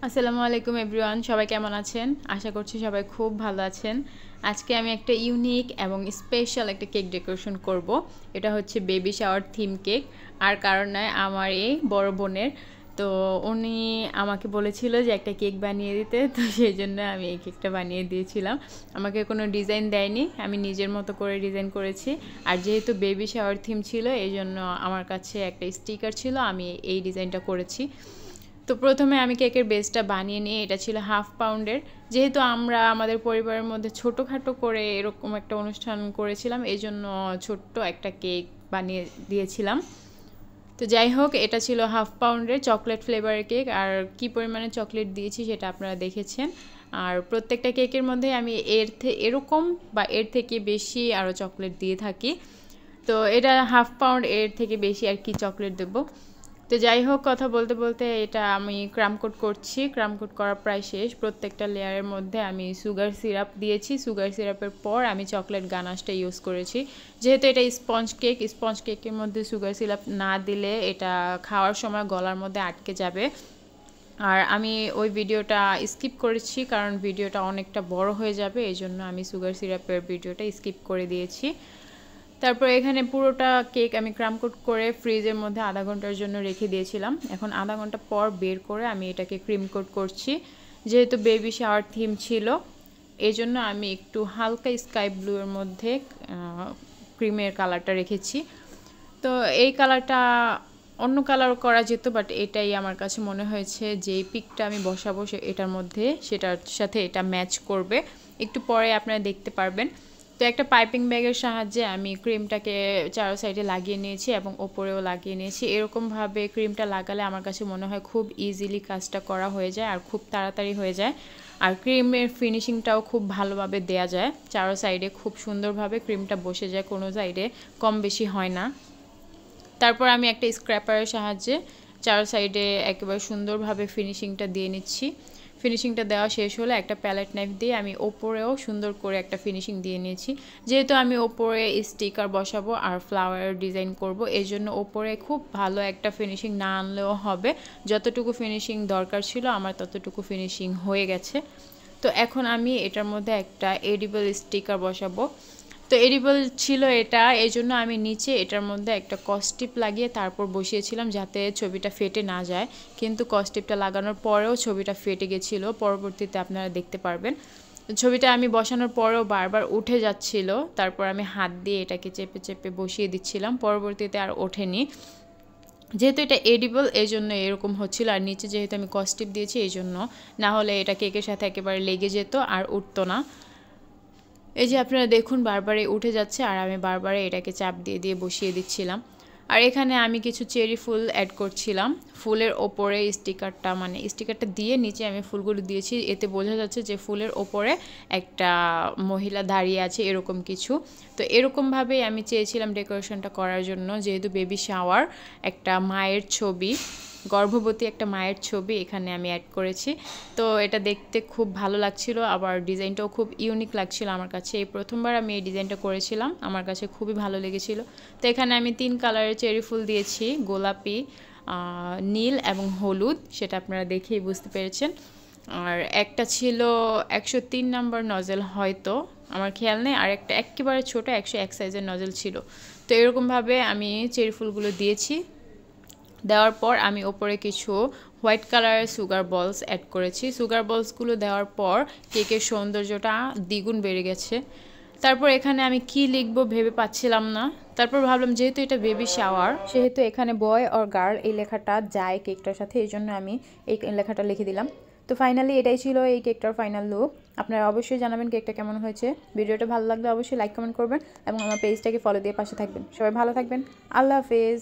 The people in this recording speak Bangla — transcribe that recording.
আসসালামু আলাইকুম এভরিওয়ান, সবাই কেমন আছেন? আশা করছি সবাই খুব ভালো আছেন। আজকে আমি একটা ইউনিক এবং স্পেশাল একটা কেক ডেকোরেশন করব। এটা হচ্ছে বেবি শাওয়ার থিম কেক। আর কারণ নয়, আমার এই বড় বোনের। তো উনি আমাকে বলেছিল যে একটা কেক বানিয়ে দিতে, তো সেই জন্য আমি এই কেকটা বানিয়ে দিয়েছিলাম। আমাকে কোনো ডিজাইন দেয়নি, আমি নিজের মতো করে ডিজাইন করেছি। আর যেহেতু বেবি শাওয়ার থিম ছিল, এই জন্য আমার কাছে একটা স্টিকার ছিল, আমি এই ডিজাইনটা করেছি। তো প্রথমে আমি কেকের বেসটা বানিয়ে নিয়ে, এটা ছিল 1/2 পাউন্ডের। যেহেতু আমরা আমাদের পরিবারের মধ্যে ছোটোখাটো করে এরকম একটা অনুষ্ঠান করেছিলাম, এই জন্য ছোট্ট একটা কেক বানিয়ে দিয়েছিলাম। তো যাই হোক, এটা ছিল 1/2 পাউন্ডের চকলেট ফ্লেভারের কেক। আর কি পরিমাণে চকলেট দিয়েছি সেটা আপনারা দেখেছেন। আর প্রত্যেকটা কেকের মধ্যে আমি এরকম বা এর থেকে বেশি আরও চকলেট দিয়ে থাকি। তো এটা 1/2 পাউন্ড, এর থেকে বেশি আর কি চকলেট দেবো। তো যাই হোক, কথা বলতে বলতে এটা আমি ক্রাম কোট করছি। ক্রাম কোট করা প্রায় শেষ। প্রত্যেকটা লেয়ারের মধ্যে আমি সুগার সিরাপ দিয়েছি। সুগার সিরাপের পর আমি চকলেট গানাশটা ইউজ করেছি। যেহেতু এটা স্পঞ্জ কেকের মধ্যে সুগার সিরাপ না দিলে এটা খাওয়ার সময় গলার মধ্যে আটকে যাবে। আর আমি ওই ভিডিওটা স্কিপ করেছি, কারণ ভিডিওটা অনেকটা বড় হয়ে যাবে, এই জন্য আমি সুগার সিরাপের ভিডিওটা স্কিপ করে দিয়েছি। তারপর এখানে পুরোটা কেক আমি ক্রাম কোট করে ফ্রিজের মধ্যে আধা ঘন্টার জন্য রেখে দিয়েছিলাম। এখন আধা ঘন্টা পর বের করে আমি এটাকে ক্রিম কোট করছি। যেহেতু বেবি শাওয়ার থিম ছিল, এই জন্য আমি একটু হালকা স্কাই ব্লু এর মধ্যে ক্রিমের কালারটা রেখেছি। তো এই কালারটা অন্য কালার করা যেত, বাট এটাই আমার কাছে মনে হয়েছে যে পিকটা আমি বসাবো এটার মধ্যে, সেটার সাথে এটা ম্যাচ করবে। একটু পরে আপনারা দেখতে পারবেন। তো একটা পাইপিং ব্যাগের সাহায্যে আমি ক্রিমটাকে চারো সাইডে লাগিয়ে নিয়েছি এবং ওপরেও লাগিয়ে নিয়েছি। এরকমভাবে ক্রিমটা লাগালে আমার কাছে মনে হয় খুব ইজিলি কাজটা করা হয়ে যায় আর খুব তাড়াতাড়ি হয়ে যায়। আর ক্রিমের ফিনিশিংটাও খুব ভালোভাবে দেয়া যায়। চারো সাইডে খুব সুন্দরভাবে ক্রিমটা বসে যায়, কোনো সাইডে কম বেশি হয় না। তারপর আমি একটা স্ক্র্যাপারের সাহায্যে চারো সাইডে একেবারে সুন্দরভাবে ফিনিশিংটা দিয়ে নিচ্ছি। ফিনিশিংটা দেওয়া শেষ হলে একটা প্যালেট নাইফ দিয়ে আমি ওপরেও সুন্দর করে একটা ফিনিশিং দিয়ে নিয়েছি। যেহেতু আমি ওপরে স্টিকার বসাবো আর ফ্লাওয়ার ডিজাইন করব, এই জন্য ওপরে খুব ভালো একটা ফিনিশিং না আনলেও হবে। যতটুকু ফিনিশিং দরকার ছিল আমার ততটুকু ফিনিশিং হয়ে গেছে। তো এখন আমি এটার মধ্যে একটা এডিবল স্টিকার বসাবো। তো এডিবল ছিল এটা, এই জন্য আমি নিচে এটার মধ্যে একটা কস্টিপ লাগিয়ে তারপর বসিয়েছিলাম, যাতে ছবিটা ফেটে না যায়। কিন্তু কস্টিপটা লাগানোর পরেও ছবিটা ফেটে গেছিলো, পরবর্তীতে আপনারা দেখতে পারবেন। ছবিটা আমি বসানোর পরেও বারবার উঠে যাচ্ছিল। তারপর আমি হাত দিয়ে এটাকে চেপে চেপে বসিয়ে দিচ্ছিলাম, পরবর্তীতে আর ওঠেনি। যেহেতু এটা এডিবল, এই জন্য এরকম হচ্ছিল। আর নিচে যেহেতু আমি কস্টিপ দিয়েছি, এই জন্য, না হলে এটা কেকের সাথে একেবারে লেগে যেত আর উঠতো না। এই যে আপনারা দেখুন, বারবারই উঠে যাচ্ছে আর আমি বারবারই এটাকে চাপ দিয়ে দিয়ে বসিয়ে দিচ্ছিলাম। আর এখানে আমি কিছু চেরি ফুল অ্যাড করছিলাম। ফুলের ওপরে স্টিকারটা দিয়ে নিচে আমি ফুলগুলো দিয়েছি। এতে বোঝা যাচ্ছে যে ফুলের ওপরে একটা মহিলা দাঁড়িয়ে আছে, এরকম কিছু। তো এরকমভাবেই আমি চেয়েছিলাম ডেকোরেশনটা করার জন্য। যেহেতু বেবি শাওয়ার, একটা মায়ের ছবি, গর্ভবতী একটা মায়ের ছবি এখানে আমি অ্যাড করেছি। তো এটা দেখতে খুব ভালো লাগছিল, আবার ডিজাইনটাও খুব ইউনিক লাগছিল আমার কাছে। এই প্রথমবার আমি এই ডিজাইনটা করেছিলাম, আমার কাছে খুবই ভালো লেগেছিল। তো এখানে আমি 3 কালারের চেরি ফুল দিয়েছি, গোলাপি, নীল এবং হলুদ, সেটা আপনারা দেখেই বুঝতে পেরেছেন। আর একটা ছিল 103 নাম্বার নজেল, হয়তো আমার খেয়াল নেই। আর একটা একেবারে ছোট 101 সাইজের নজেল ছিল। তো এরকমভাবে আমি চেরি ফুলগুলো দিয়েছি। দেওয়ার পর আমি ওপরে কিছু হোয়াইট কালারের সুগার বলস অ্যাড করেছি। সুগার বলসগুলো দেওয়ার পর কেকের সৌন্দর্যটা দ্বিগুণ বেড়ে গেছে। তারপর এখানে আমি কি লিখবো ভেবে পাচ্ছিলাম না। তারপর ভাবলাম, যেহেতু এটা বেবি শাওয়ার, সেহেতু এখানে বয় অর গার্ল এই লেখাটা যায় কেকটার সাথে, এই জন্য আমি এই লেখাটা লিখে দিলাম। তো ফাইনালি এটাই ছিল এই কেকটার ফাইনাল লুক। আপনারা অবশ্যই জানাবেন কেকটা কেমন হয়েছে। ভিডিওটা ভালো লাগলে অবশ্যই লাইক কমেন্ট করবেন এবং আমার পেজটাকে ফলো দিয়ে পাশে থাকবেন। সবাই ভালো থাকবেন। আল্লাহ হাফেজ।